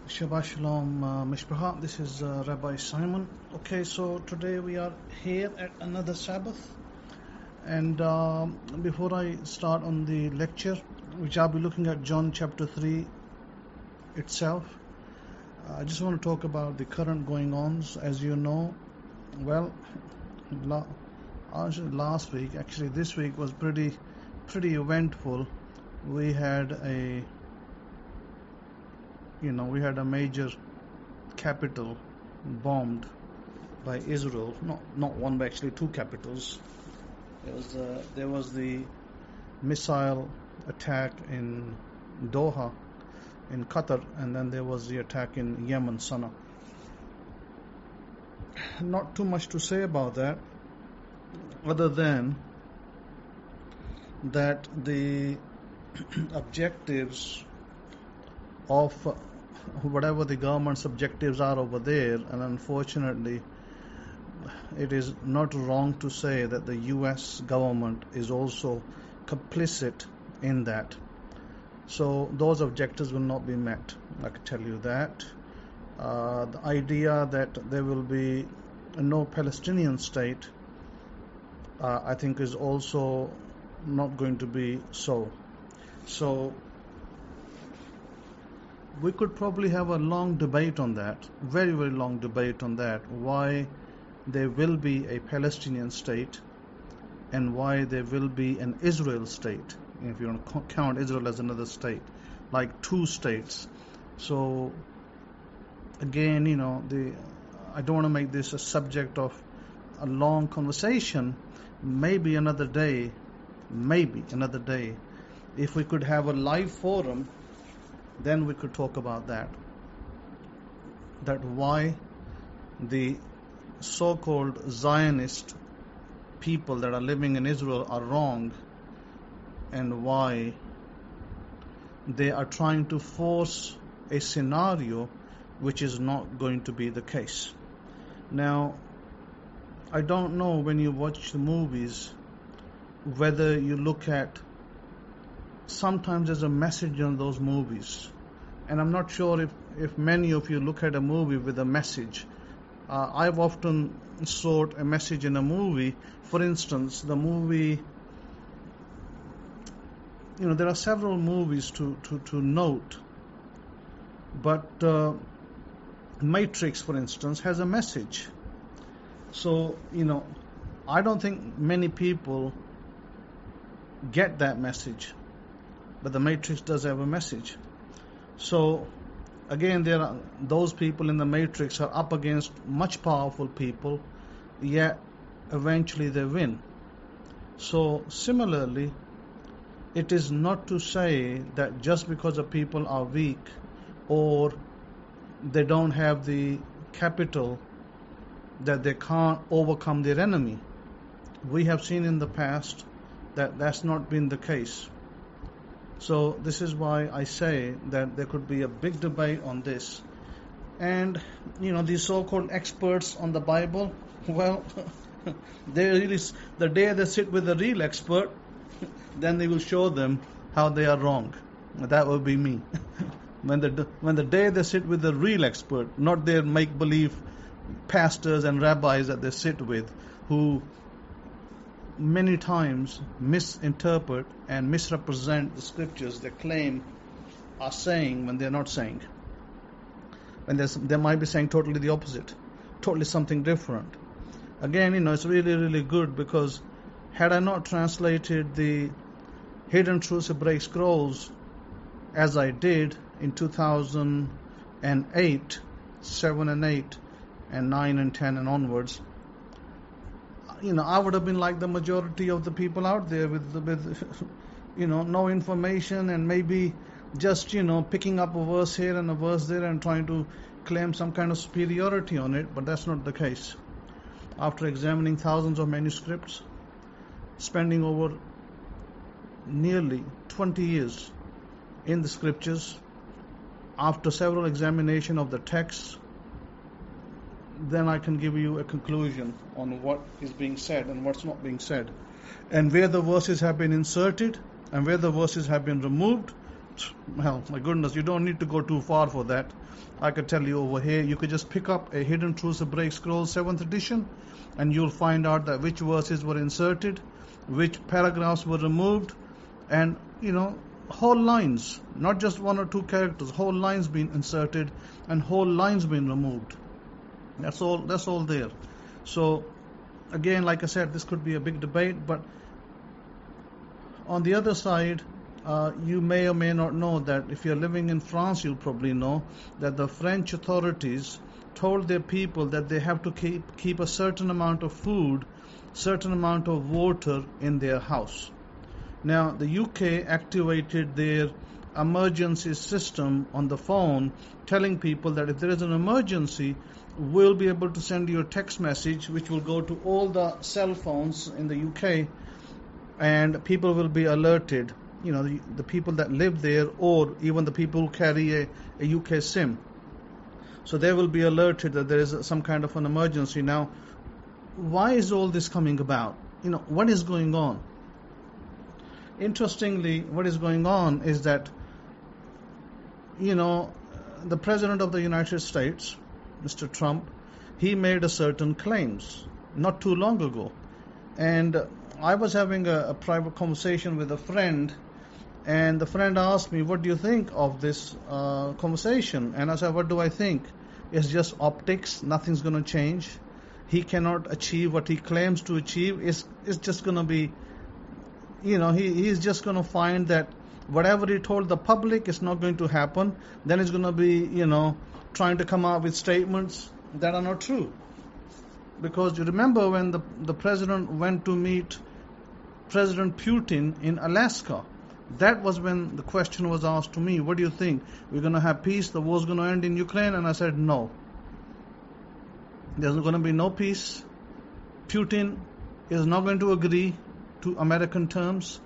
Shabbat Shalom, Mishpacha. This is Rabbi Simon. Okay, so today we are here at another Sabbath. And before I start on the lecture, which I'll be looking at John chapter 3 itself, I just want to talk about the current going-ons. As you know, well, last week, actually this week was pretty eventful. We had a major capital bombed by Israel. Not one, but actually two capitals. There was the missile attack in Doha, in Qatar, and then there was the attack in Yemen, Sana'a. Not too much to say about that, other than that the objectives of whatever the government's objectives are over there, and unfortunately it is not wrong to say that the US government is also complicit in that. So those objectives will not be met, I can tell you that. The idea that there will be no Palestinian state, I think is also not going to be so. So we could probably have a long debate on that, very long debate on that, why there will be a Palestinian state and why there will be an Israel state, if you want to count Israel as another state, like two states. So again, I don't want to make this a subject of a long conversation. Maybe another day, if we could have a live forum, then we could talk about that why the so-called Zionist people that are living in Israel are wrong, and why they are trying to force a scenario which is not going to be the case. Now, I don't know, when you watch the movies, whether you look at, sometimes there's a message in those movies, and I'm not sure if many of you look at a movie with a message. I've often sought a message in a movie. For instance, the movie, there are several movies to note, but Matrix, for instance, has a message. So, I don't think many people get that message, but the Matrix does have a message. So again, those people in the Matrix are up against much powerful people, yet eventually they win. So similarly, it is not to say that just because the people are weak or they don't have the capital that they can't overcome their enemy. We have seen in the past that that's not been the case. So this is why I say that there could be a big debate on this. And, these so-called experts on the Bible, well, the day they sit with a real expert, then they will show them how they are wrong. That will be me. When the day they sit with a real expert, not their make-believe pastors and rabbis that they sit with, who many times misinterpret and misrepresent the scriptures they claim are saying when they're not saying. When they might be saying totally the opposite, totally something different. Again, it's really good, because had I not translated the Hidden Truths Hebraic Scrolls as I did in 2008, 7 and 8, and 9 and 10 and onwards, I would have been like the majority of the people out there with no information, and maybe just picking up a verse here and a verse there and trying to claim some kind of superiority on it. But that's not the case. After examining thousands of manuscripts, spending over nearly 20 years in the scriptures, after several examination of the texts, then I can give you a conclusion on what is being said and what's not being said, and where the verses have been inserted and where the verses have been removed, Well, my goodness, you don't need to go too far for that. I could tell you over here, you could just pick up a Hidden Truths Hebraic Scrolls 7th edition, and you'll find out that which verses were inserted, which paragraphs were removed, and whole lines, not just one or two characters, whole lines being inserted and whole lines being removed. That's all there. So again, like I said, this could be a big debate, but on the other side, you may or may not know that if you're living in France, you'll probably know that the French authorities told their people that they have to keep a certain amount of food, certain amount of water in their house. Now, the UK activated their emergency system on the phone, telling people that if there is an emergency, we'll be able to send you a text message which will go to all the cell phones in the UK, and people will be alerted, the people that live there, or even the people who carry a UK SIM. So they will be alerted that there is some kind of an emergency. Now, why is all this coming about? What is going on? Interestingly, what is going on is that, the President of the United States, Mr. Trump, he made a certain claims not too long ago. And I was having a private conversation with a friend, and the friend asked me, what do you think of this conversation? And I said, what do I think? It's just optics. Nothing's going to change. He cannot achieve what he claims to achieve. It's just going to be, he's just going to find that whatever he told the public is not going to happen. Then he's going to be, trying to come out with statements that are not true. Because you remember when the president went to meet President Putin in Alaska, that was when the question was asked to me, what do you think? We're going to have peace? The war's going to end in Ukraine? And I said, no. There's going to be no peace. Putin is not going to agree to American terms,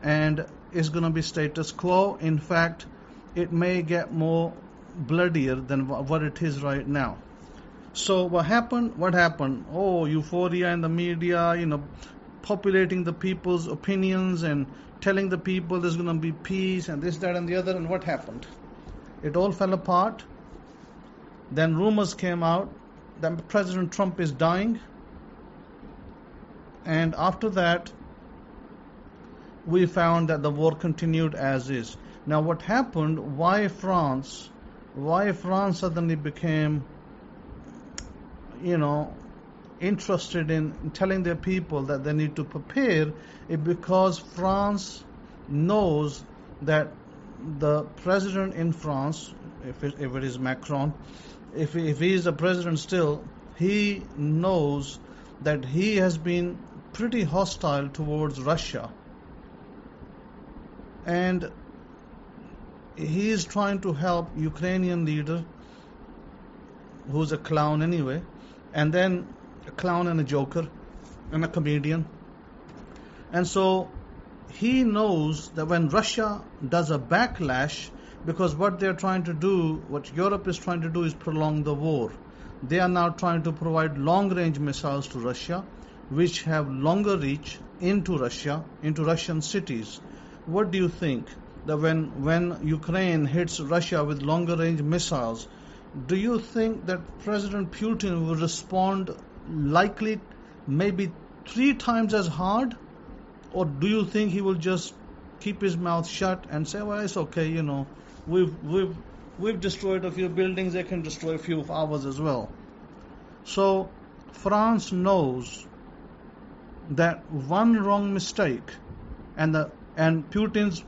and it's going to be status quo. In fact, it may get more bloodier than what it is right now. So what happened? Oh, euphoria in the media, populating the people's opinions and telling the people there's going to be peace and this, that, and the other. And what happened? It all fell apart. Then rumors came out that President Trump is dying. And after that, we found that the war continued as is. Now what happened? Why France suddenly became, interested in telling their people that they need to prepare, is because France knows that the president in France, if it is Macron, if he is the president still, he knows that he has been pretty hostile towards Russia. And he is trying to help Ukrainian leader, who's a clown anyway, and then a clown and a joker and a comedian. And so he knows that when Russia does a backlash, because what they're trying to do, what Europe is trying to do, is prolong the war. They are now trying to provide long-range missiles to Russia, which have longer reach into Russia, into Russian cities. What do you think? That when Ukraine hits Russia with longer-range missiles, do you think that President Putin will respond likely maybe 3 times as hard? Or do you think he will just keep his mouth shut and say, well, it's okay, we've destroyed a few buildings, they can destroy a few of ours as well. So France knows that one wrong mistake and Putin's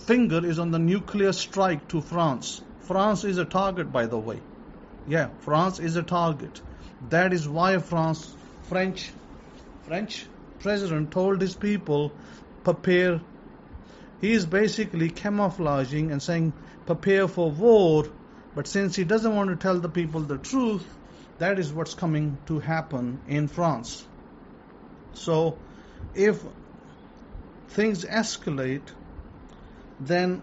finger is on the nuclear strike to France. France is a target, by the way. Yeah, France is a target. That is why French president told his people, prepare. He is basically camouflaging and saying, prepare for war. But since he doesn't want to tell the people the truth, that is what's coming to happen in France. So, if things escalate, then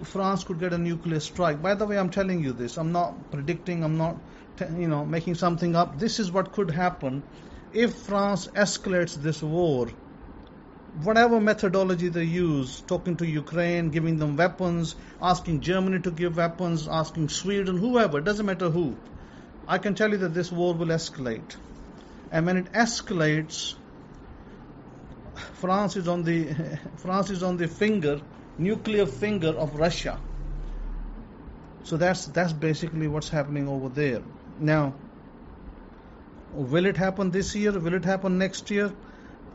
France could get a nuclear strike. By the way, I'm telling you this. I'm not predicting. I'm not, making something up. This is what could happen if France escalates this war. whatever methodology they use, talking to Ukraine, giving them weapons, asking Germany to give weapons, asking Sweden, whoever, it doesn't matter who. I can tell you that this war will escalate. And when it escalates, France is on the finger, nuclear finger of Russia. So that's basically what's happening over there. Now, will it happen this year? Will it happen next year?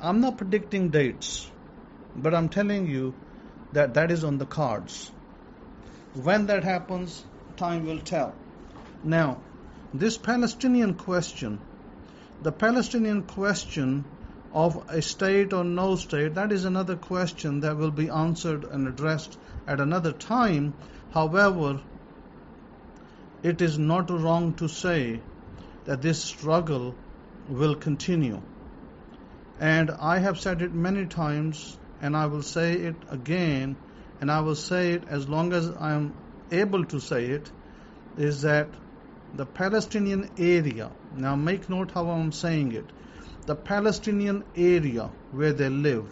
I'm not predicting dates, but I'm telling you that is on the cards. When that happens, time will tell. Now, this Palestinian question, the Palestinian question of a state or no state, that is another question that will be answered and addressed at another time. However, it is not wrong to say that this struggle will continue. And I have said it many times, and I will say it again, and I will say it as long as I am able to say it, is that the Palestinian area, now make note how I'm saying it, the Palestinian area where they live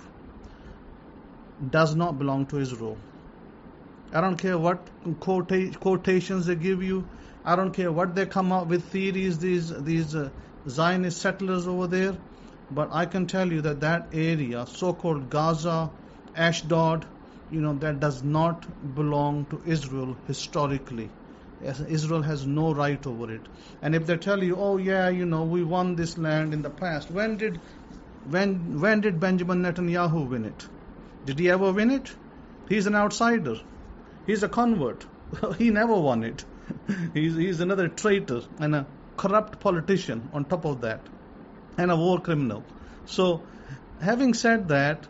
does not belong to Israel. I don't care what quotations they give you. I don't care what they come up with theories, these Zionist settlers over there. But I can tell you that area, so-called Gaza, Ashdod, that does not belong to Israel historically. Israel has no right over it. And if they tell you, oh yeah, we won this land in the past, when did Benjamin Netanyahu win it? Did he ever win it? He's an outsider. He's a convert. He never won it. He's another traitor and a corrupt politician on top of that, and a war criminal. So, having said that,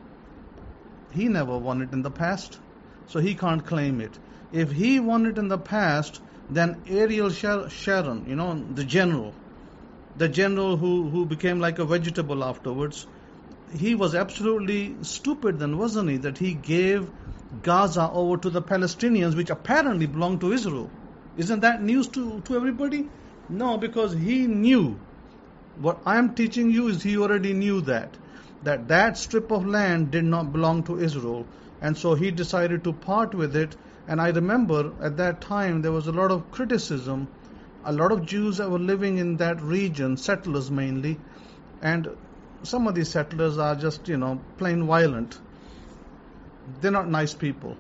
he never won it in the past, so he can't claim it. If he won it in the past, then Ariel Sharon, the general who became like a vegetable afterwards, he was absolutely stupid then, wasn't he, that he gave Gaza over to the Palestinians, which apparently belonged to Israel. Isn't that news to everybody? No, because he knew. What I'm teaching you is he already knew that strip of land did not belong to Israel, and so he decided to part with it. And I remember at that time there was a lot of criticism, a lot of Jews that were living in that region, settlers mainly, and some of these settlers are just, plain violent. They're not nice people.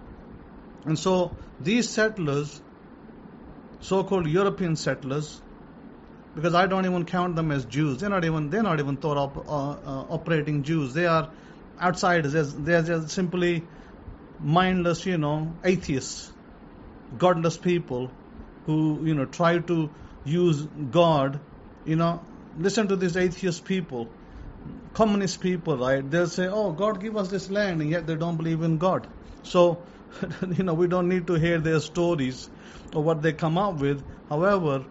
And so these settlers, so-called European settlers, because I don't even count them as Jews. They're not even Torah operating Jews. They are outsiders. They're just simply mindless, atheists, godless people who, try to use God. Listen to these atheist people, communist people, right? They'll say, oh, God give us this land, and yet they don't believe in God. So, we don't need to hear their stories or what they come up with. However,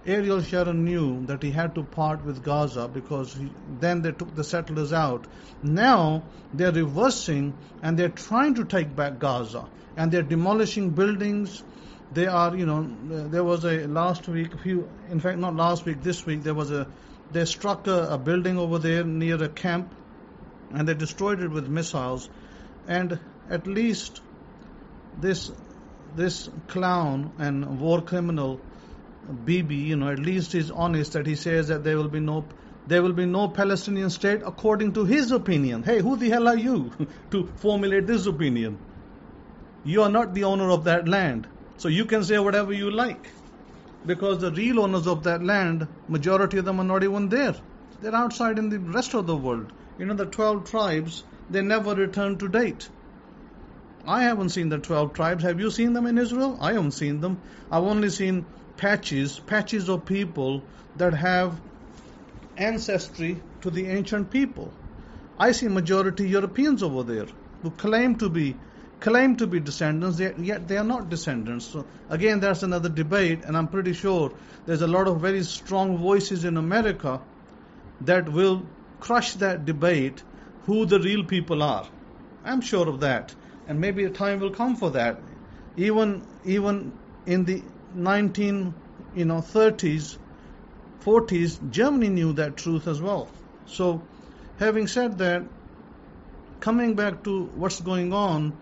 Ariel Sharon knew that he had to part with Gaza because then they took the settlers out. Now they're reversing and they're trying to take back Gaza, and they're demolishing buildings. They are, there was this week they struck a building over there near a camp, and they destroyed it with missiles. And at least this clown and war criminal Bibi, at least he's honest that he says that there will be no Palestinian state according to his opinion. Hey, who the hell are you to formulate this opinion? You are not the owner of that land, so you can say whatever you like, because the real owners of that land, majority of them are not even there. They're outside in the rest of the world. The 12 tribes, they never return to date. I haven't seen the 12 tribes. Have you seen them in Israel? I haven't seen them. I've only seen patches of people that have ancestry to the ancient people. I see majority Europeans over there who claim to be descendants, yet they are not descendants. So again, that's another debate, and I'm pretty sure there's a lot of very strong voices in America that will crush that debate, who the real people are. I'm sure of that, and maybe a time will come for that. Even in the 1930s, 40s, Germany knew that truth as well. So, having said that, coming back to what's going on,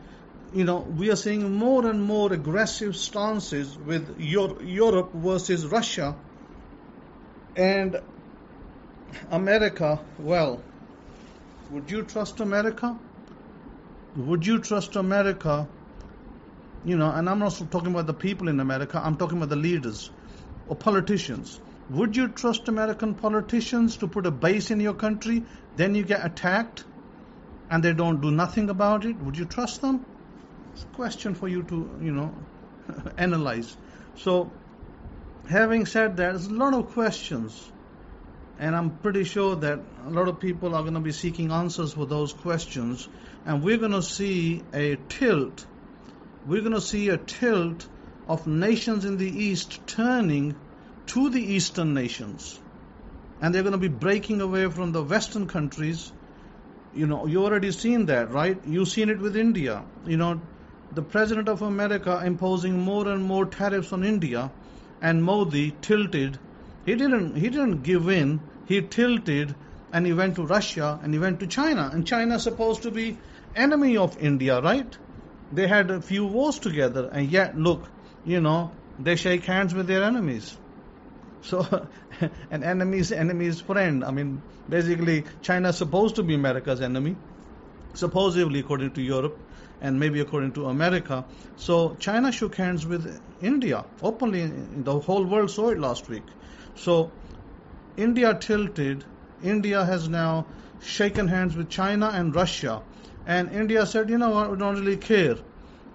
we are seeing more and more aggressive stances with Europe versus Russia and America. Well, would you trust America? Would you trust America? And I'm not talking about the people in America, I'm talking about the leaders or politicians. Would you trust American politicians to put a base in your country, then you get attacked, and they don't do nothing about it? Would you trust them? It's a question for you to, analyze. So, having said that, there's a lot of questions, and I'm pretty sure that a lot of people are going to be seeking answers for those questions, and we're going to see a tilt. We're going to see a tilt of nations in the East turning to the Eastern nations. And they're going to be breaking away from the Western countries. You already seen that, right? You've seen it with India. The President of America imposing more and more tariffs on India, and Modi tilted. He didn't give in. He tilted, and he went to Russia, and he went to China. And China is supposed to be enemy of India, right? They had a few wars together, and yet, look, they shake hands with their enemies. So, an enemy's friend. I mean, basically, China is supposed to be America's enemy, supposedly according to Europe, and maybe according to America. So, China shook hands with India openly. The whole world saw it last week. So, India tilted. India has now shaken hands with China and Russia. And India said, we don't really care.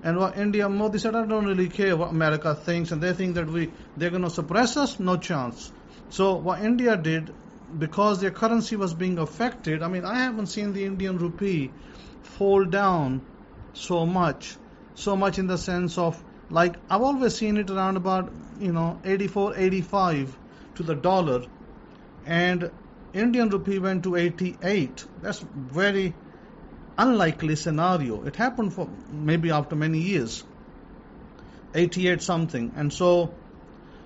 And what Modi said, I don't really care what America thinks, and they think that they're going to suppress us? No chance. So what India did, because their currency was being affected, I haven't seen the Indian rupee fall down so much in the sense of, like, I've always seen it around about, 84, 85 to the dollar, and Indian rupee went to 88. That's very unlikely scenario. It happened for maybe after many years, 88 something. And so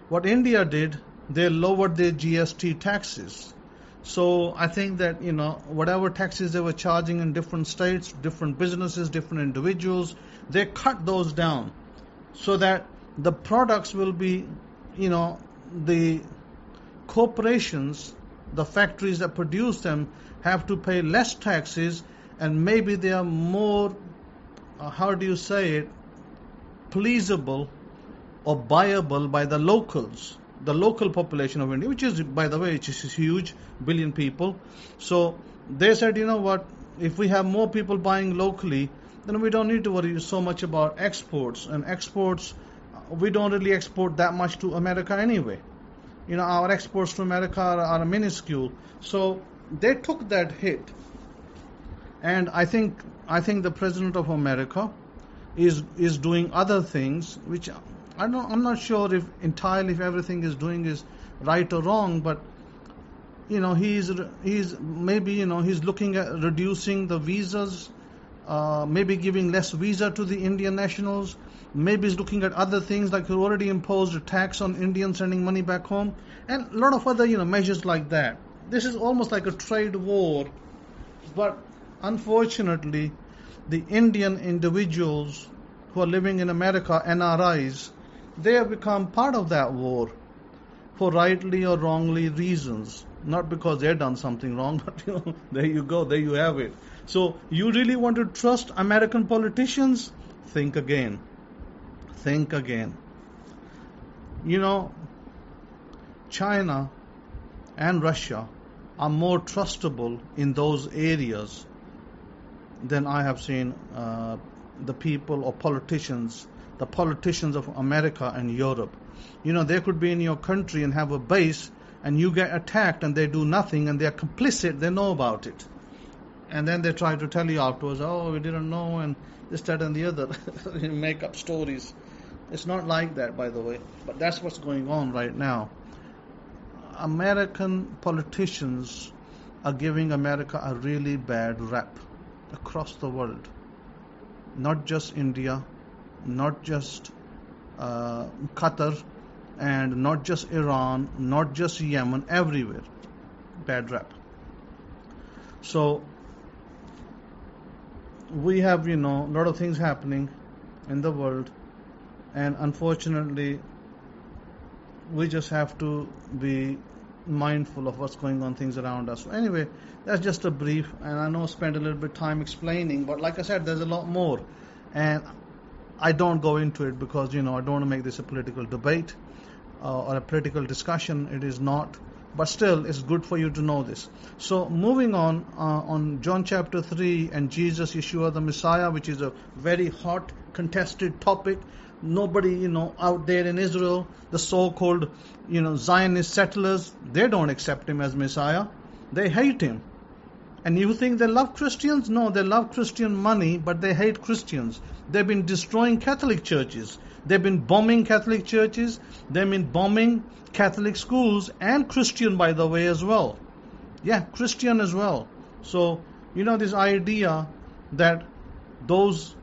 what India did, they lowered their GST taxes. So I think that, whatever taxes they were charging in different states, different businesses, different individuals, they cut those down so that the products will be, the corporations, the factories that produce them have to pay less taxes, and maybe they are more, pleasable or buyable by the locals, the local population of India, which is, by the way, which is huge, billion people. So they said, if we have more people buying locally, then we don't need to worry so much about exports. And exports, we don't really export that much to America anyway. Our exports to America are minuscule. So they took that hit. And I think the President of America is doing other things, which I'm not sure if everything is doing is right or wrong, but he's looking at reducing the visas, maybe giving less visa to the Indian nationals. Maybe he's looking at other things, like he already imposed a tax on Indians sending money back home, and a lot of other measures like that. This is almost like a trade war, but unfortunately, the Indian individuals who are living in America, NRIs, they have become part of that war for rightly or wrongly reasons. Not because they've done something wrong, but there you go, there you have it. So you really want to trust American politicians? Think again. Think again. China and Russia are more trustable in those areas than I have seen the people or politicians, the politicians of America and Europe. They could be in your country and have a base, and you get attacked and they do nothing, and they're complicit, they know about it. And then they try to tell you afterwards, oh, we didn't know, and this, that, and the other. Make up stories. It's not like that, by the way. But that's what's going on right now. American politicians are giving America a really bad rep across the world. Not just India, not just Qatar, and not just Iran, not just Yemen, everywhere. Bad rep. So we have, a lot of things happening in the world, and unfortunately, we just have to be mindful of what's going on, things around us. So anyway, that's just a brief, and I know I spent a little bit of time explaining, but like I said, there's a lot more, and I don't go into it because, I don't want to make this a political debate or a political discussion. It is not, but still, it's good for you to know this. So moving on John chapter 3 and Jesus, Yeshua the Messiah, which is a very hot, contested topic. Nobody, out there in Israel, the so-called, Zionist settlers, they don't accept him as Messiah. They hate him. And you think they love Christians? No, they love Christian money, but they hate Christians. They've been destroying Catholic churches. They've been bombing Catholic churches. They've been bombing Catholic schools and Christian, by the way, as well. Yeah, Christian as well. So, this idea that those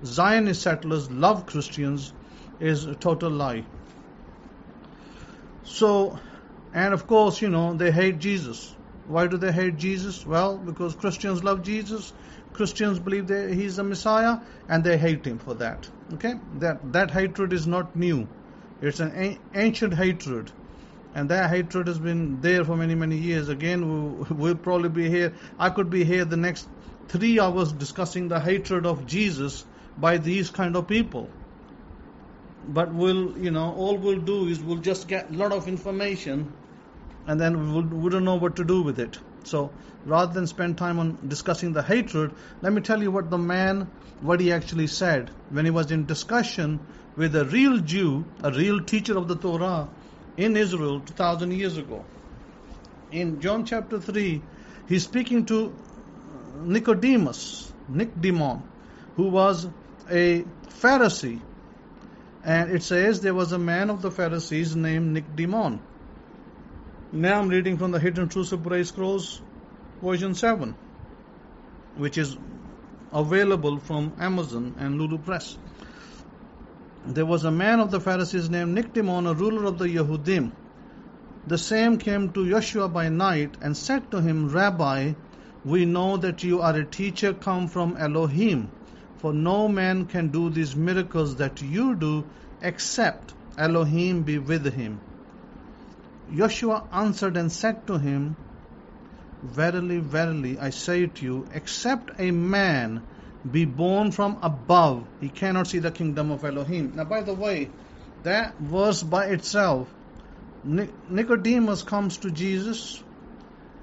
Zionist settlers love Christians is a total lie. So, and of course, they hate Jesus. Why do they hate Jesus? Well, because Christians love Jesus. Christians believe that he's the Messiah, and they hate him for that. Okay? That hatred is not new. It's an ancient hatred. And that hatred has been there for many, many years. Again, we'll probably be here. I could be here the next 3 hours discussing the hatred of Jesus by these kind of people. But all we'll do is we'll just get a lot of information, and then we don't know what to do with it. So rather than spend time on discussing the hatred, let me tell you what he actually said when he was in discussion with a real Jew, a real teacher of the Torah in Israel 2,000 years ago. In John chapter 3, he's speaking to Nicodemus, who was a Pharisee. And it says there was a man of the Pharisees named Nicodemus. Now I'm reading from the Hidden Truths of Brit Scrolls, version 7, which is available from Amazon and Lulu Press. There was a man of the Pharisees named Nicodemus, a ruler of the Yehudim. The same came to Yeshua by night and said to him, Rabbi, we know that you are a teacher come from Elohim, for no man can do these miracles that you do except Elohim be with him. Yeshua answered and said to him, Verily, verily, I say to you, except a man be born from above, he cannot see the kingdom of Elohim. Now, by the way, that verse by itself, Nicodemus comes to Jesus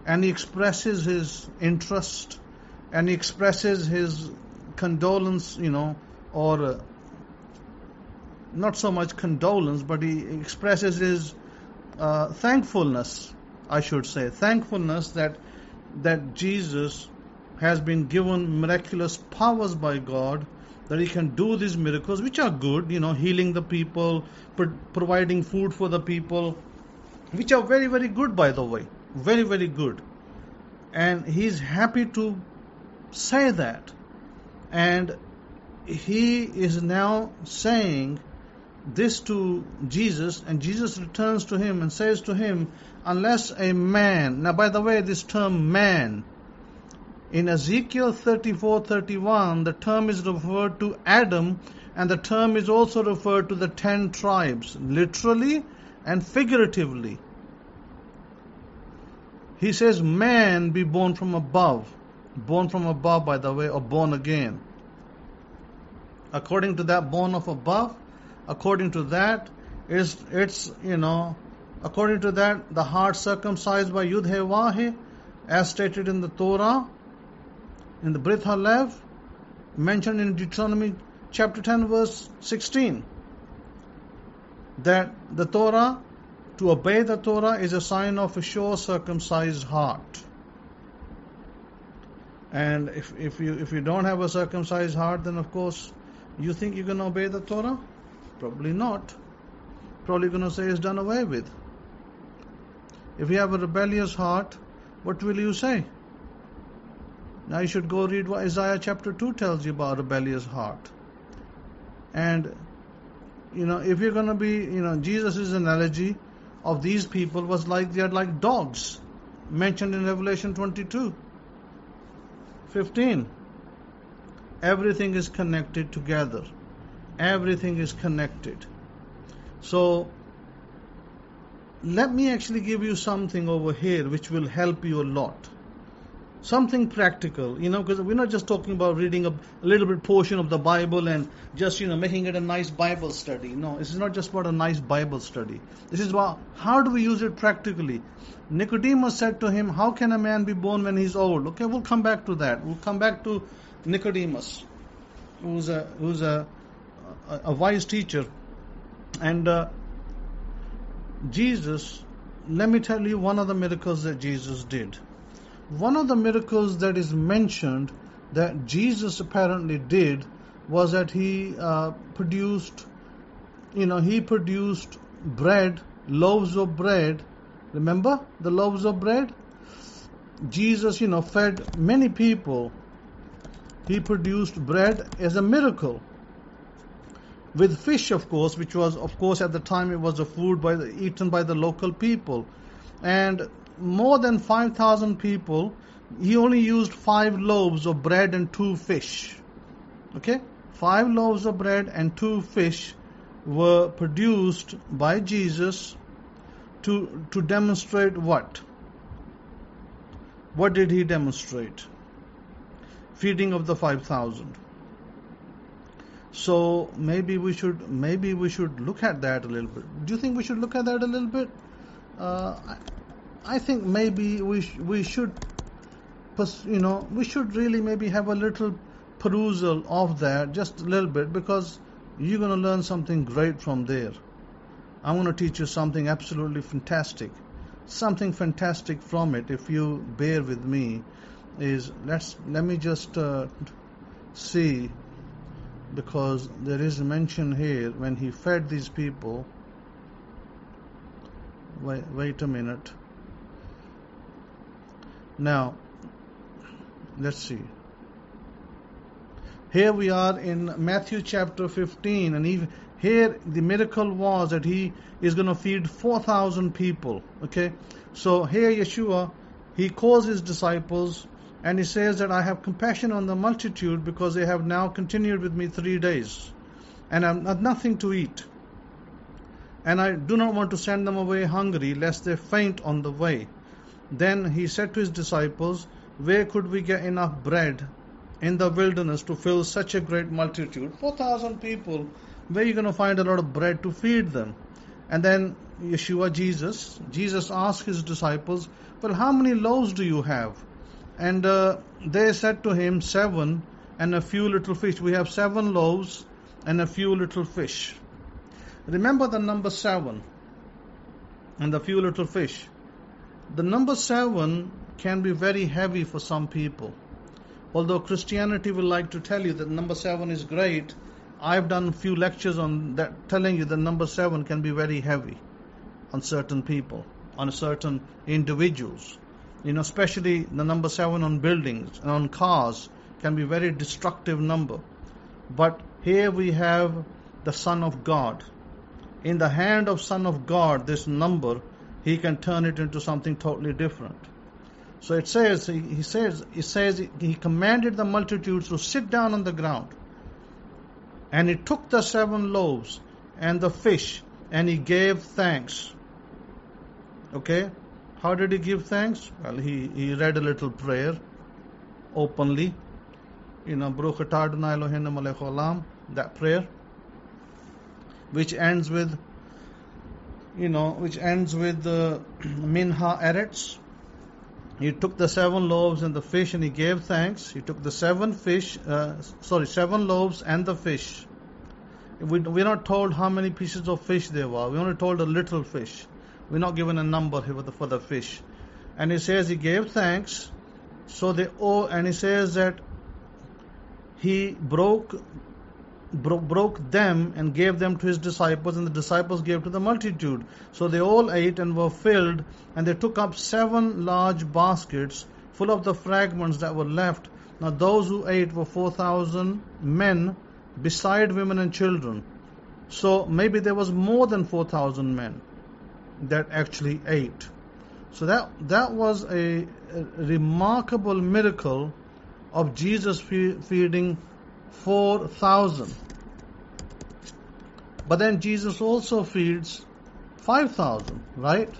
and he expresses his interest and he expresses his condolence, or not so much condolence, but he expresses his thankfulness, I should say, thankfulness that Jesus has been given miraculous powers by God, that he can do these miracles, which are good, healing the people, providing food for the people, which are very, very good, by the way, very, very good. And he's happy to say that. And he is now saying this to Jesus, and Jesus returns to him and says to him, unless a man, now by the way, this term man, in Ezekiel 34:31, the term is referred to Adam, and the term is also referred to the 10 tribes, literally and figuratively. He says, man be born from above, by the way, or born again. According to that, born of above, according to that, according to that, the heart circumcised by Yud He Wah He, as stated in the Torah, in the Brit Halev, mentioned in Deuteronomy chapter 10, verse 16, that the Torah, to obey the Torah is a sign of a sure circumcised heart. And if you don't have a circumcised heart, then of course you think you're going to obey the Torah? Probably not. Probably going to say it's done away with. If you have a rebellious heart, what will you say? Now you should go read what Isaiah chapter 2 tells you about a rebellious heart. And, if you're going to be, Jesus' analogy of these people was like they are like dogs, mentioned in Revelation 22:15. Everything is connected together. Everything is connected. So let me actually give you something over here which will help you a lot. Something practical, because we're not just talking about reading a little bit portion of the Bible and just, making it a nice Bible study. No, this is not just about a nice Bible study. This is about how do we use it practically. Nicodemus said to him, how can a man be born when he's old? Okay, we'll come back to that. We'll come back to Nicodemus, who's a wise teacher. And Jesus, let me tell you one of the miracles that Jesus did. One of the miracles that is mentioned that Jesus apparently did was that he produced bread, loaves of bread. Remember the loaves of bread? Jesus, fed many people. He produced bread as a miracle. With fish, of course, which was, of course, at the time it was a food eaten by the local people. And more than 5,000 people, he only used 5 loaves of bread and 2 fish. Okay? 5 loaves of bread and 2 fish were produced by Jesus to demonstrate what? What did he demonstrate? Feeding of the 5,000. So maybe we should look at that a little bit. Do you think we should look at that a little bit? I think maybe we should really maybe have a little perusal of that, just a little bit, because you're going to learn something great from there. I'm going to teach you something absolutely fantastic. Something fantastic from it, if you bear with me, is let me just see, because there is a mention here when he fed these people. Wait a minute. Now, let's see. Here we are in Matthew chapter 15, and here the miracle was that he is going to feed 4,000 people. Okay, so here Yeshua, he calls his disciples and he says that I have compassion on the multitude because they have now continued with me 3 days and I have nothing to eat. And I do not want to send them away hungry lest they faint on the way. Then he said to his disciples, where could we get enough bread in the wilderness to fill such a great multitude? 4,000 people, where are you going to find a lot of bread to feed them? And then Jesus asked his disciples, well, how many loaves do you have? And they said to him, 7 and a few little fish. We have 7 loaves and a few little fish. Remember the number 7 and the few little fish. The number 7 can be very heavy for some people. Although Christianity will like to tell you that number 7 is great, I've done a few lectures on that telling you that number 7 can be very heavy on certain people, on certain individuals. Especially the number 7 on buildings and on cars can be a very destructive number. But here we have the Son of God. In the hand of Son of God, this number, he can turn it into something totally different. So it says, he commanded the multitudes to sit down on the ground. And he took the 7 loaves and the fish and he gave thanks. Okay? How did he give thanks? Well, he read a little prayer openly. Baruch atah Adonai Eloheinu melech haolam, that prayer, which ends with Minha Eretz. He took the 7 loaves and the fish and he gave thanks. He took the 7 loaves and the fish. We're not told how many pieces of fish there were. We're only told a little fish. We're not given a number here for the fish. And he says he gave thanks. And he says that he broke them and gave them to his disciples, and the disciples gave to the multitude. So they all ate and were filled, and they took up 7 large baskets full of the fragments that were left. Now those who ate were 4,000 men, beside women and children. So maybe there was more than 4,000 men that actually ate. So that was a remarkable miracle of Jesus feeding 4,000. But then Jesus also feeds 5,000, right?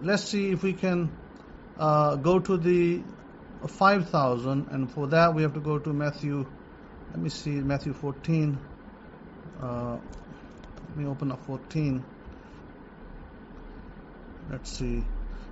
Let's see if we can go to the 5,000, and for that we have to go to Matthew. Let me see, Matthew 14. Let me open up 14. Let's see.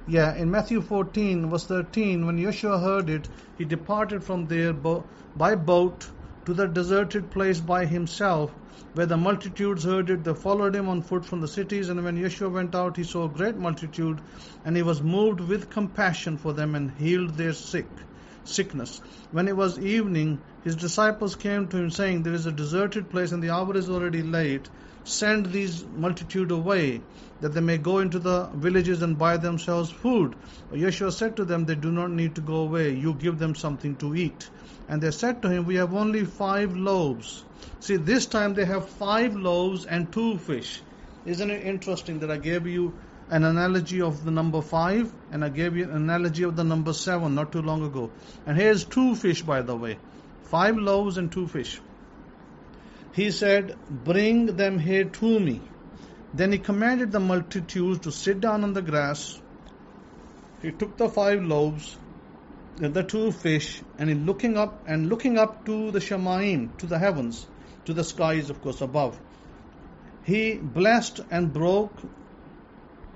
Yeah, in Matthew 14, verse 13, when Yeshua heard it, he departed from there by boat to the deserted place by himself, where the multitudes heard it. They followed him on foot from the cities, and when Yeshua went out, he saw a great multitude, and he was moved with compassion for them and healed their sickness. When it was evening, his disciples came to him, saying, "There is a deserted place, and the hour is already late. Send these multitude away, that they may go into the villages and buy themselves food." Yeshua said to them, "They do not need to go away. You give them something to eat." And they said to him, "We have only 5 loaves." See, this time they have 5 loaves and 2 fish. Isn't it interesting that I gave you an analogy of the number 5, and I gave you an analogy of the number 7 not too long ago. And here's 2 fish, by the way. 5 loaves and 2 fish. He said, "Bring them here to me." Then he commanded the multitudes to sit down on the grass. He took the 5 loaves and the 2 fish, and looking up to the Shemaim, to the heavens, to the skies, of course, above, he blessed and broke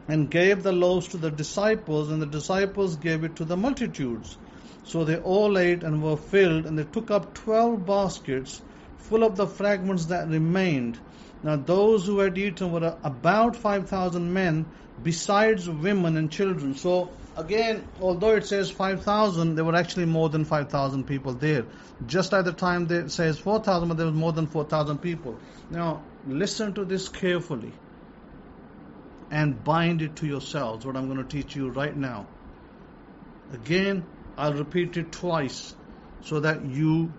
and gave the loaves to the disciples, and the disciples gave it to the multitudes. So they all ate and were filled, and they took up 12 baskets full of the fragments that remained. Now those who had eaten were about 5,000 men, besides women and children. So again, although it says 5,000, there were actually more than 5,000 people there. Just at the time it says 4,000, but there was more than 4,000 people. Now listen to this carefully and bind it to yourselves, what I'm going to teach you right now. Again, I'll repeat it twice so that you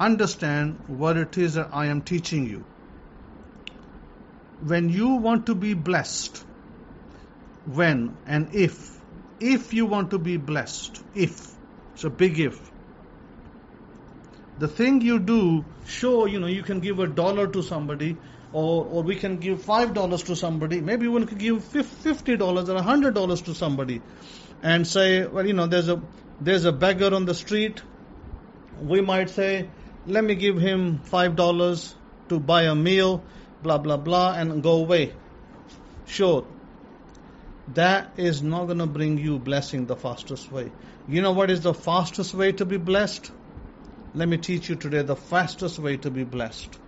understand what it is that I am teaching you. When you want to be blessed, when and if you want to be blessed, it's a big if. The thing you do, sure, you can give $1 to somebody, or we can give $5 to somebody, maybe we can give $50 or $100 to somebody, and say, well, there's a beggar on the street. We might say, let me give him $5 to buy a meal, blah, blah, blah, and go away. Sure, that is not going to bring you blessing the fastest way. You know what is the fastest way to be blessed? Let me teach you today the fastest way to be blessed.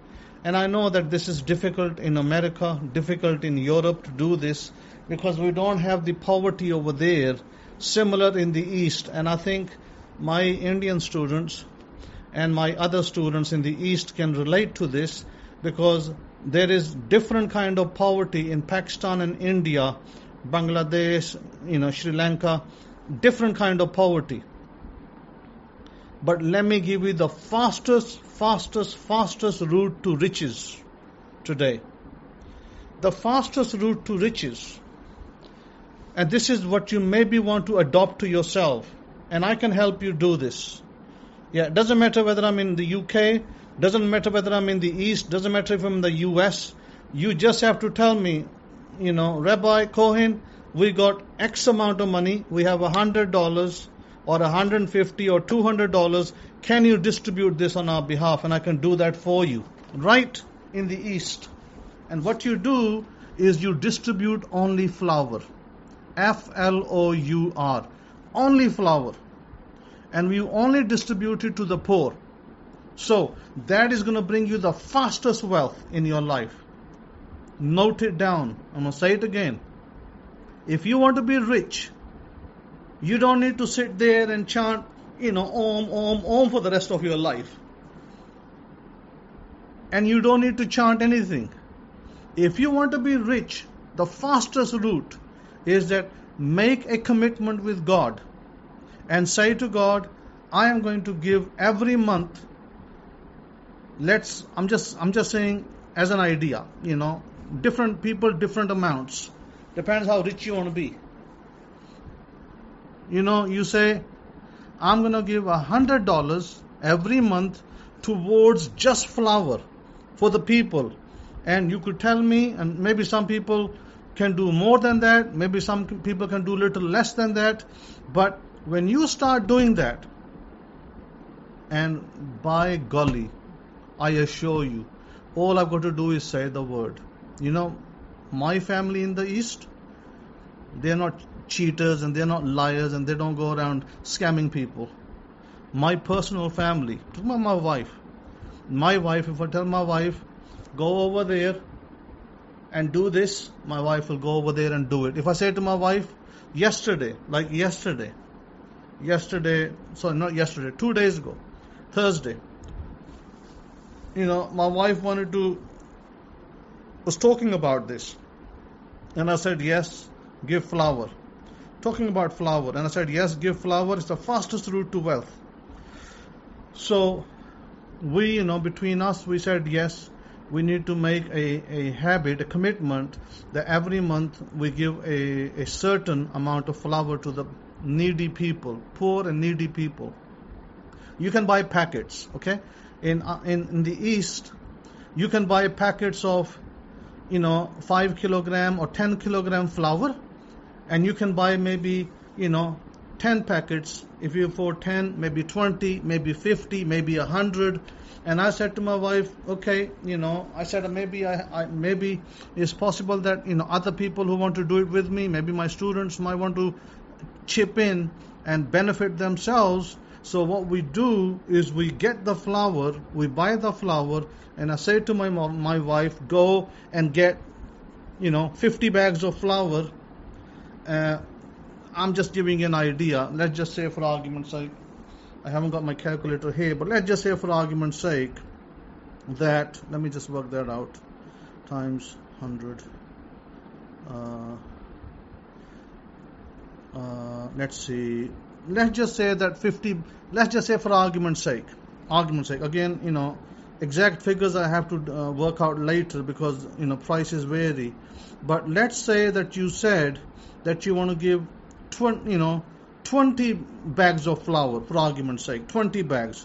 And I know that this is difficult in America, difficult in Europe to do this, because we don't have the poverty over there, similar in the East. And I think my Indian students and my other students in the East can relate to this, because there is different kind of poverty in Pakistan and India, Bangladesh, Sri Lanka, different kind of poverty. But let me give you the fastest route to riches today. The fastest route to riches. And this is what you maybe want to adopt to yourself. And I can help you do this. Yeah, it doesn't matter whether I'm in the UK, doesn't matter whether I'm in the East, doesn't matter if I'm in the US. You just have to tell me, Rabbi Cohen, we got X amount of money, we have $100 or $150 or $200. Can you distribute this on our behalf? And I can do that for you, right in the East. And what you do is you distribute only flour, flour, only flour. And you only distribute it to the poor. So that is going to bring you the fastest wealth in your life. Note it down. I'm going to say it again. If you want to be rich, you don't need to sit there and chant, om for the rest of your life. And you don't need to chant anything. If you want to be rich, the fastest route is that make a commitment with God and say to God, I am going to give every month. I'm just saying as an idea, different people, different amounts. Depends how rich you want to be. You say, I'm going to give $100 every month towards just flour for the people. And you could tell me, and maybe some people can do more than that, maybe some people can do little less than that, but when you start doing that, and by golly, I assure you, all I've got to do is say the word. You know, my family in the East, they're not cheaters and they're not liars and they don't go around scamming people. My personal family, talk about my wife, if I tell my wife, go over there and do this, my wife will go over there and do it. If I say to my wife, yesterday, 2 days ago, Thursday, my wife was talking about this. And I said, yes, give flour. Talking about flour. And I said, yes, give flour. It's the fastest route to wealth. So we, between us, we said, yes, we need to make a habit, a commitment that every month we give a certain amount of flour to the needy people, poor and needy people. You can buy packets, okay? In the East, you can buy packets of, 5 kilogram or 10 kilogram flour, and you can buy maybe, 10 packets. If you afford 10, maybe 20, maybe 50, maybe 100. And I said to my wife, okay, I said maybe it's possible that, other people who want to do it with me, maybe my students might want to chip in and benefit themselves. So what we do is we get the flour, we buy the flour, and I say to my wife, go and get, 50 bags of flour. I'm just giving you an idea. Let's just say for argument's sake, I haven't got my calculator here, but let's just say for argument's sake that, let me just work that out, times 100. Let's see. Let's just say that 50, let's just say for argument's sake, again, exact figures I have to work out later because, prices vary. But let's say that you said that you want to give 20 bags of flour, for argument's sake, 20 bags.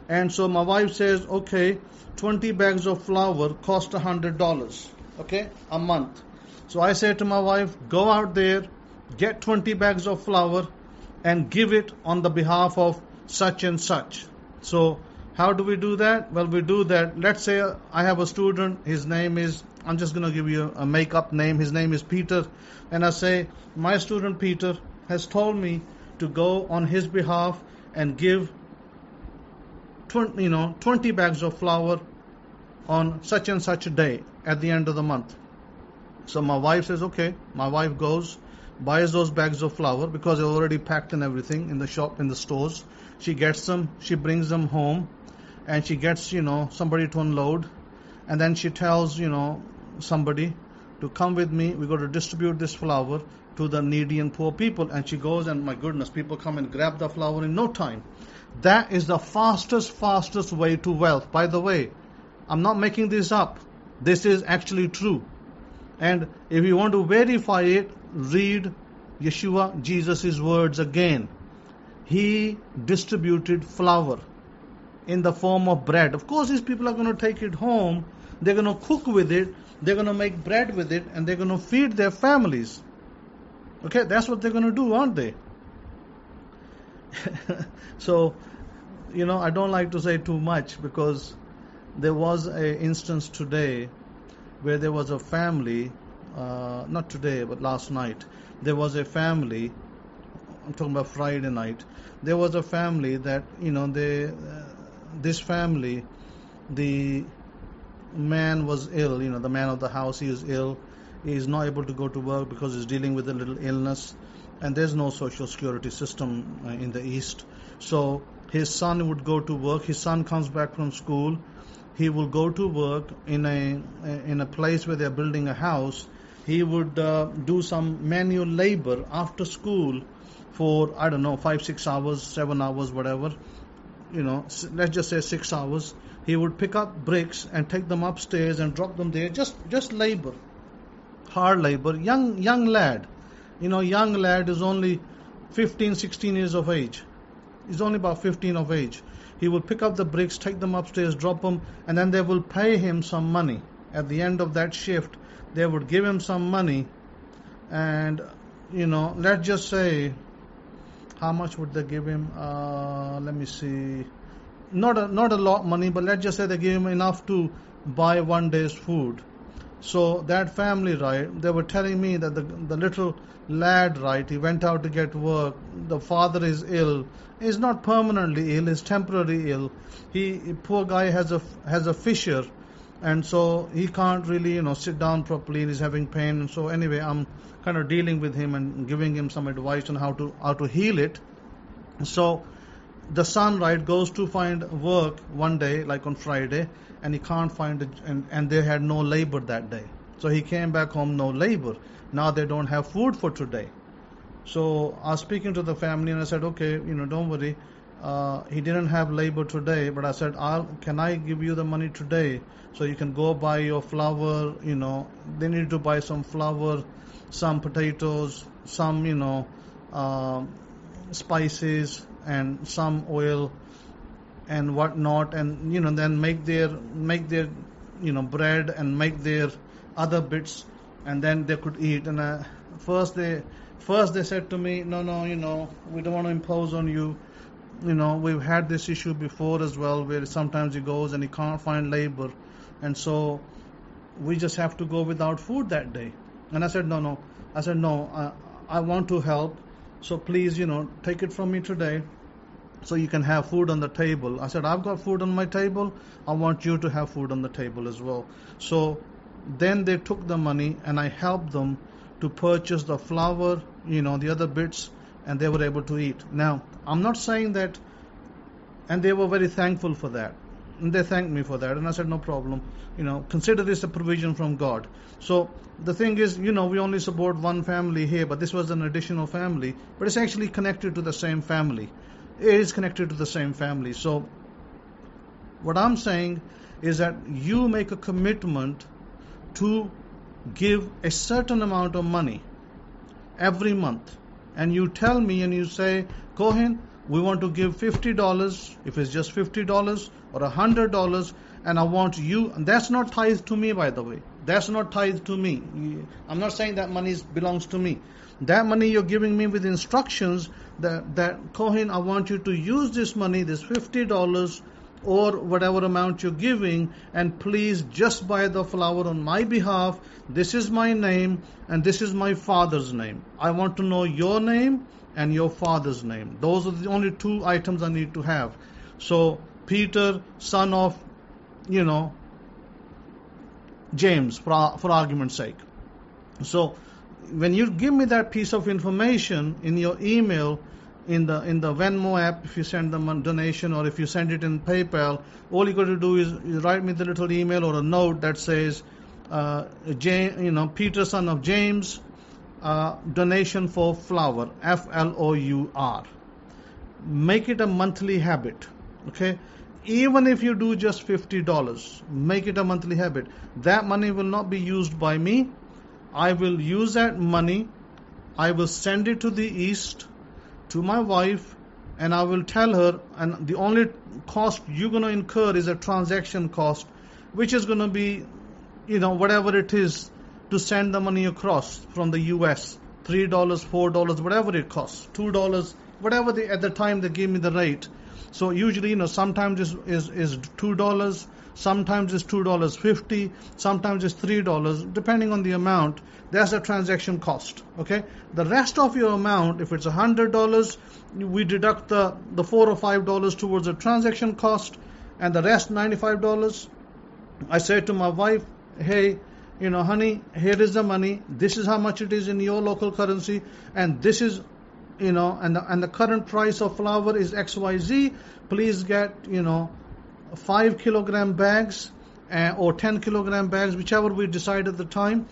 And so my wife says, okay, 20 bags of flour cost $100, okay, a month. So I say to my wife, go out there, get 20 bags of flour, and give it on the behalf of such and such. So how do we do that? Well, we do that. Let's say I have a student, his name is, I'm just going to give you a make-up name, his name is Peter, and I say, my student Peter has told me to go on his behalf and give 20 bags of flour on such and such a day at the end of the month. So my wife says, okay. My wife goes, buys those bags of flour because they're already packed and everything in the shop, in the stores. She gets them, she brings them home, and she gets, somebody to unload. And then she tells, somebody to come with me. We're going to distribute this flour to the needy and poor people. And she goes, and my goodness, people come and grab the flour in no time. That is the fastest way to wealth. By the way, I'm not making this up. This is actually true. And if you want to verify it, read Yeshua, Jesus' words again. He distributed flour in the form of bread. Of course, these people are going to take it home. They're going to cook with it. They're going to make bread with it. And they're going to feed their families. Okay, that's what they're going to do, aren't they? So, I don't like to say too much because there was an instance today where there was a family, not today, but last night, there was a family, I'm talking about Friday night, there was a family that, this family, the man was ill, the man of the house, he is ill, he is not able to go to work because he's dealing with a little illness, and there's no social security system in the East. So his son would go to work, his son comes back from school, he will go to work in a place where they're building a house. He would do some manual labor after school for, 5, 6 hours, 7 hours, whatever. Let's just say 6 hours. He would pick up bricks and take them upstairs and drop them there. Just labor, hard labor. Young lad. Young lad is only 15, 16 years of age. He's only about 15 of age. He will pick up the bricks, take them upstairs, drop them, and then they will pay him some money. At the end of that shift, they would give him some money, and let's just say, how much would they give him? Let me see. Not a lot of money, but let's just say they give him enough to buy one day's food. So that family, right, they were telling me that the little lad, right, he went out to get work. The father is ill. He's not permanently ill, he's temporarily ill. Poor guy has a fissure, and so he can't really, sit down properly, and he's having pain. And so anyway, I'm kind of dealing with him and giving him some advice on how to heal it. So the son, right, goes to find work one day, like on Friday, and he can't find it, and they had no labor that day. So he came back home, no labor. Now they don't have food for today. So I was speaking to the family, and I said, okay, don't worry. He didn't have labor today, but I said, can I give you the money today so you can go buy your flour? They need to buy some flour, some potatoes, some spices, and some oil and whatnot, and then make their bread and make their other bits, and then they could eat. And first they said to me, no, we don't want to impose on you. We've had this issue before as well, where sometimes he goes and he can't find labor, and so we just have to go without food that day. And I said, no. I said, no, I want to help, so please, take it from me today, so you can have food on the table. I said, I've got food on my table. I want you to have food on the table as well. So then they took the money, and I helped them to purchase the flour, the other bits, and they were able to eat. Now, I'm not saying that, and they were very thankful for that. And they thanked me for that, and I said, no problem. Consider this a provision from God. So the thing is, we only support one family here, but this was an additional family, but it's actually connected to the same family. It is connected to the same family. So what I'm saying is that you make a commitment to give a certain amount of money every month, and you tell me and you say, Kohen, we want to give $50, if it's just $50 or $100, and I want you, and that's not tithe to me, by the way. That's not tithe to me. I'm not saying that money belongs to me. That money you're giving me with instructions that Kohen, I want you to use this money, this $50 or whatever amount you're giving, and please just buy the flour on my behalf. This is my name and this is my father's name. I want to know your name and your father's name. Those are the only two items I need to have. So Peter, son of, James, for argument's sake. So when you give me that piece of information in your email, in the Venmo app, if you send them a donation, or if you send it in PayPal, all you got to do is write me the little email or a note that says, Peter, son of James, donation for flour, FLOUR. Make it a monthly habit, okay? Even if you do just $50, make it a monthly habit. That money will not be used by me. I will use that money. I will send it to the east, to my wife, and I will tell her, and the only cost you're going to incur is a transaction cost, which is going to be, whatever it is to send the money across from the US, $3, $4, whatever it costs, $2, whatever at the time they give me the rate. So usually, sometimes is $2, sometimes it's $2.50, sometimes it's $3, depending on the amount. That's the transaction cost, okay? The rest of your amount, if it's $100, we deduct the $4 or $5 towards the transaction cost, and the rest, $95, I say to my wife, hey, honey, here is the money. This is how much it is in your local currency, and this is, and the current price of flour is XYZ. Please get, 5 kilogram bags or 10 kilogram bags, whichever we decide at the time,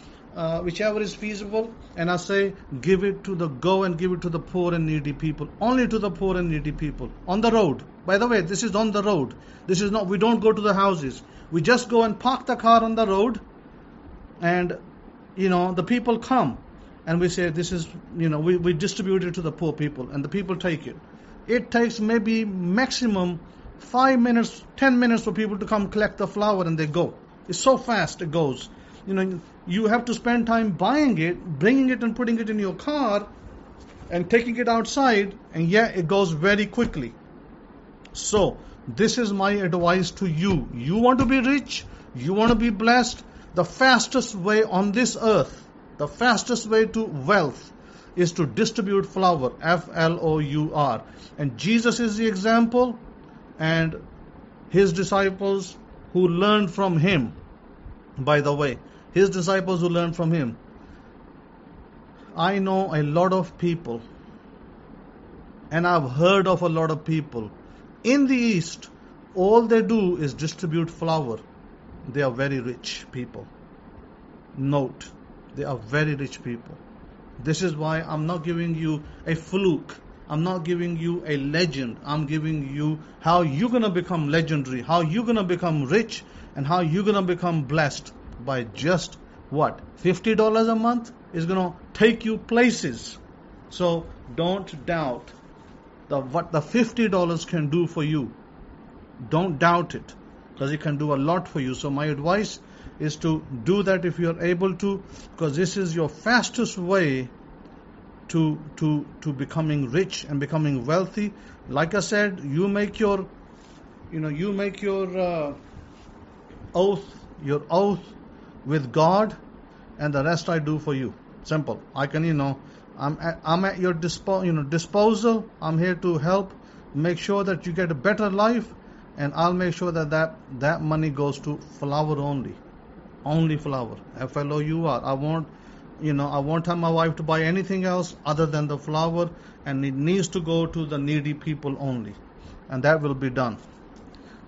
whichever is feasible. And I say, give it to the poor and needy people. Only to the poor and needy people. On the road. By the way, this is on the road. This is not, we don't go to the houses. We just go and park the car on the road, and, the people come. And we say, this is, we distribute it to the poor people, and the people take it. It takes maybe maximum 5 minutes, 10 minutes for people to come collect the flour and they go. It's so fast it goes. You have to spend time buying it, bringing it and putting it in your car and taking it outside, and yet it goes very quickly. So, this is my advice to you. You want to be rich, you want to be blessed, the fastest way on this earth, the fastest way to wealth is to distribute flour, Flour. And Jesus is the example, and his disciples who learned from him, by the way, his disciples who learned from him. I know a lot of people, and I've heard of a lot of people. In the East, all they do is distribute flour. They are very rich people. Note, they are very rich people. This is why I'm not giving you a fluke. I'm not giving you a legend. I'm giving you how you're going to become legendary, how you're going to become rich, and how you're going to become blessed by just what? $50 a month is going to take you places. So don't doubt what the $50 can do for you. Don't doubt it, because it can do a lot for you. So my advice is to do that if you're able to, because this is your fastest way to becoming rich and becoming wealthy. Like I said, you make your oath with God, and the rest I do for you. Simple. I can, I'm at your disposal. I'm here to help make sure that you get a better life, and I'll make sure that money goes to flour only flour, Flour. I won't tell my wife to buy anything else other than the flour, and it needs to go to the needy people only, and that will be done.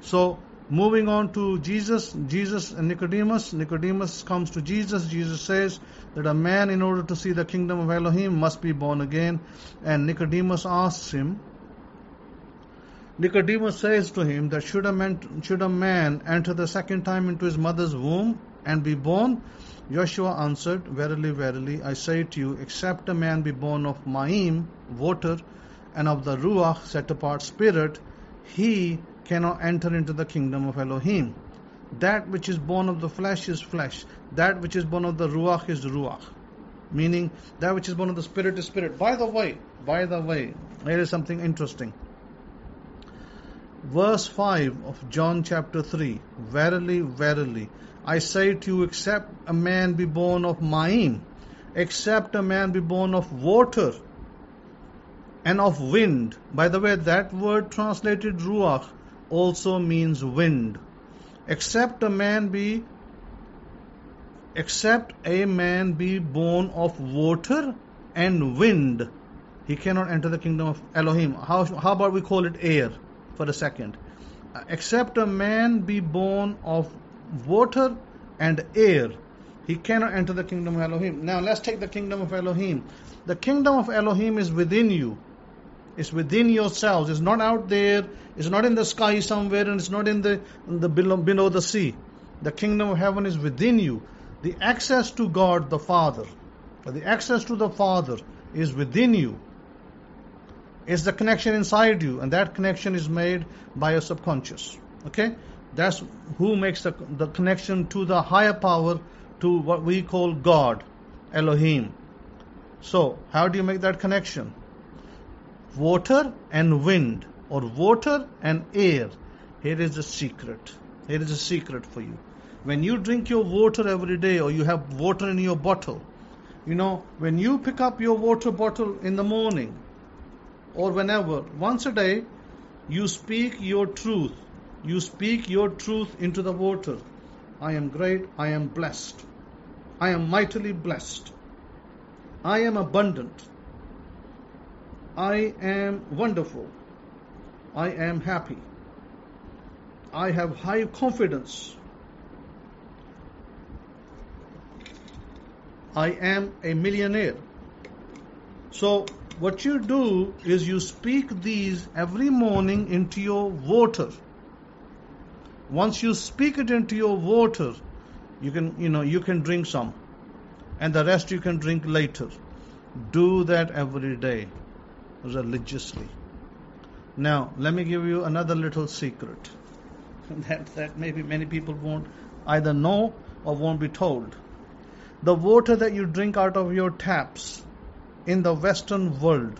So moving on to Jesus and Nicodemus. Nicodemus comes to Jesus. Jesus says that a man, in order to see the kingdom of Elohim, must be born again. And Nicodemus asks him, Nicodemus says to him that should a man enter the second time into his mother's womb and be born? Joshua answered, Verily, verily, I say to you, except a man be born of Ma'im, water, and of the Ruach, set apart spirit, he cannot enter into the kingdom of Elohim. That which is born of the flesh is flesh. That which is born of the Ruach is Ruach. Meaning, that which is born of the spirit is spirit. By the way, here is something interesting. Verse 5 of John chapter 3. Verily, verily, I say to you, except a man be born of Ma'im, except a man be born of water and of wind. By the way, that word translated Ruach also means wind. Except a man be born of water and wind, he cannot enter the kingdom of Elohim. How about we call it air for a second? Except a man be born of water and air, he cannot enter the kingdom of Elohim. Now let's take the kingdom of Elohim. The kingdom of Elohim is within you. It's within yourselves. It's not out there. It's not in the sky somewhere, and it's not in the below the sea. The kingdom of heaven is within you. The access to God the Father, or the access to the Father, is within you. It's the connection inside you, and that connection is made by your subconscious. Okay? That's who makes the connection to the higher power, to what we call God, Elohim. So, how do you make that connection? Water and wind, or water and air. Here is the secret. Here is a secret for you. When you drink your water every day, or you have water in your bottle, when you pick up your water bottle in the morning, or whenever, once a day, you speak your truth. You speak your truth into the water. I am great. I am blessed. I am mightily blessed. I am abundant. I am wonderful. I am happy. I have high confidence. I am a millionaire. So what you do is you speak these every morning into your water. Once you speak it into your water, you can drink some, and the rest you can drink later. Do that every day, religiously. Now, let me give you another little secret that maybe many people won't either know or won't be told. The water that you drink out of your taps in the Western world,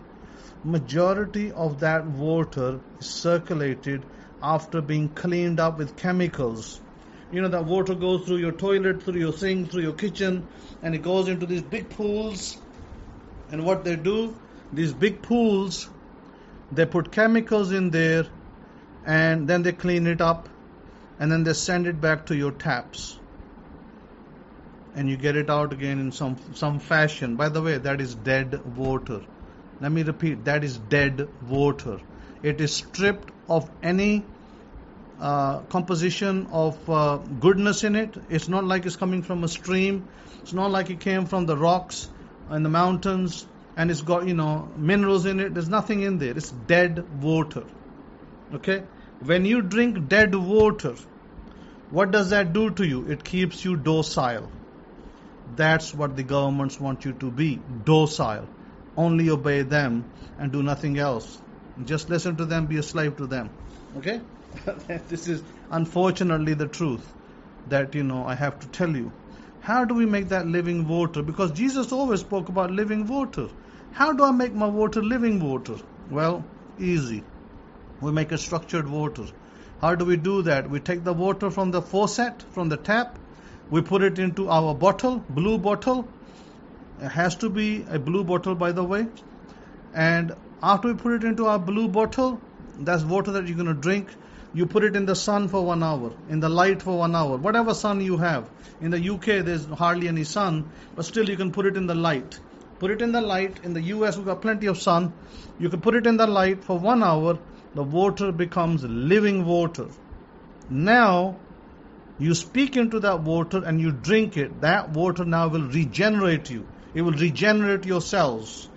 majority of that water is circulated after being cleaned up with chemicals. You know, that water goes through your toilet, through your sink, through your kitchen, and it goes into these big pools. And what they do, these big pools, they put chemicals in there, and then they clean it up, and then they send it back to your taps. And you get it out again in some fashion. By the way, that is dead water. Let me repeat, that is dead water. It is stripped of any composition of goodness in it. It's not like it's coming from a stream. It's not like it came from the rocks and the mountains and it's got, minerals in it. There's nothing in there. It's dead water. Okay? When you drink dead water, what does that do to you? It keeps you docile. That's what the governments want you to be, docile. Only obey them and do nothing else. Just listen to them, be a slave to them. Okay? This is unfortunately the truth that, I have to tell you. How do we make that living water? Because Jesus always spoke about living water. How do I make my water living water? Well, easy. We make a structured water. How do we do that? We take the water from the faucet, from the tap. We put it into our bottle, blue bottle. It has to be a blue bottle, by the way. And after we put it into our blue bottle, that's water that you're going to drink. You put it in the sun for 1 hour, in the light for 1 hour, whatever sun you have. In the UK, there's hardly any sun, but still you can put it in the light. Put it in the light. In the US, we've got plenty of sun. You can put it in the light for 1 hour. The water becomes living water. Now, you speak into that water and you drink it. That water now will regenerate you. It will regenerate your cells.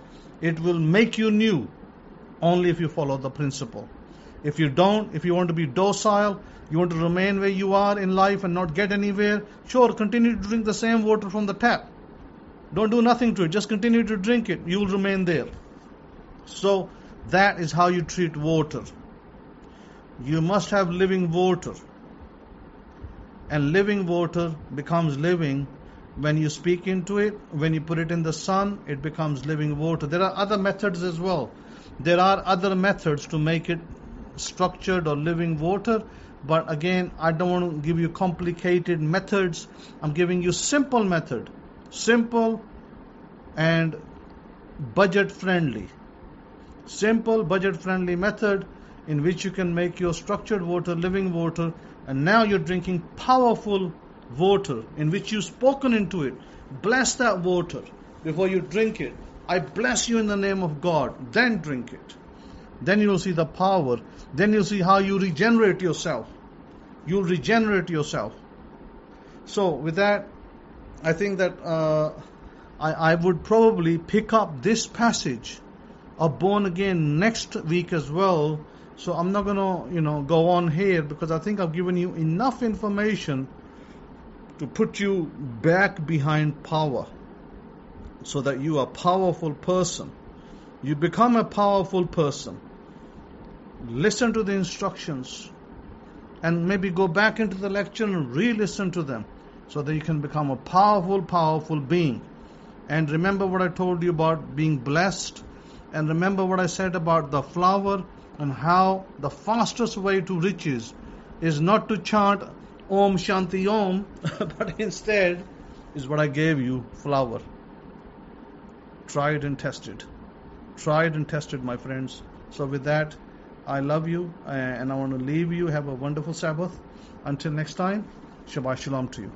It will make you new, only if you follow the principle. If you don't, if you want to be docile, you want to remain where you are in life and not get anywhere, sure, continue to drink the same water from the tap. Don't do nothing to it. Just continue to drink it. You will remain there. So, that is how you treat water. You must have living water. And living water becomes living when you speak into it. When you put it in the sun, it becomes living water. There are other methods as well. There are other methods to make it structured or living water. But again, I don't want to give you complicated methods. I'm giving you simple method. Simple and budget friendly. Simple, budget friendly method in which you can make your structured water living water. And now you're drinking powerful water in which you've spoken into it. Bless that water before you drink it. I bless you in the name of God. Then drink it. Then you'll see the power. Then you'll see how you regenerate yourself. You'll regenerate yourself. So with that, I think that I would probably pick up this passage of born again next week as well. So I'm not going to, go on here because I think I've given you enough information to put you back behind power so that you are a powerful person. You become a powerful person. Listen to the instructions and maybe go back into the lecture and re-listen to them so that you can become a powerful, powerful being. And remember what I told you about being blessed, and remember what I said about the flower and how the fastest way to riches is not to chant Om Shanti Om, but instead is what I gave you, flower. Tried and tested. Tried and tested, my friends. So with that, I love you and I want to leave you. Have a wonderful Sabbath. Until next time, Shabbat Shalom to you.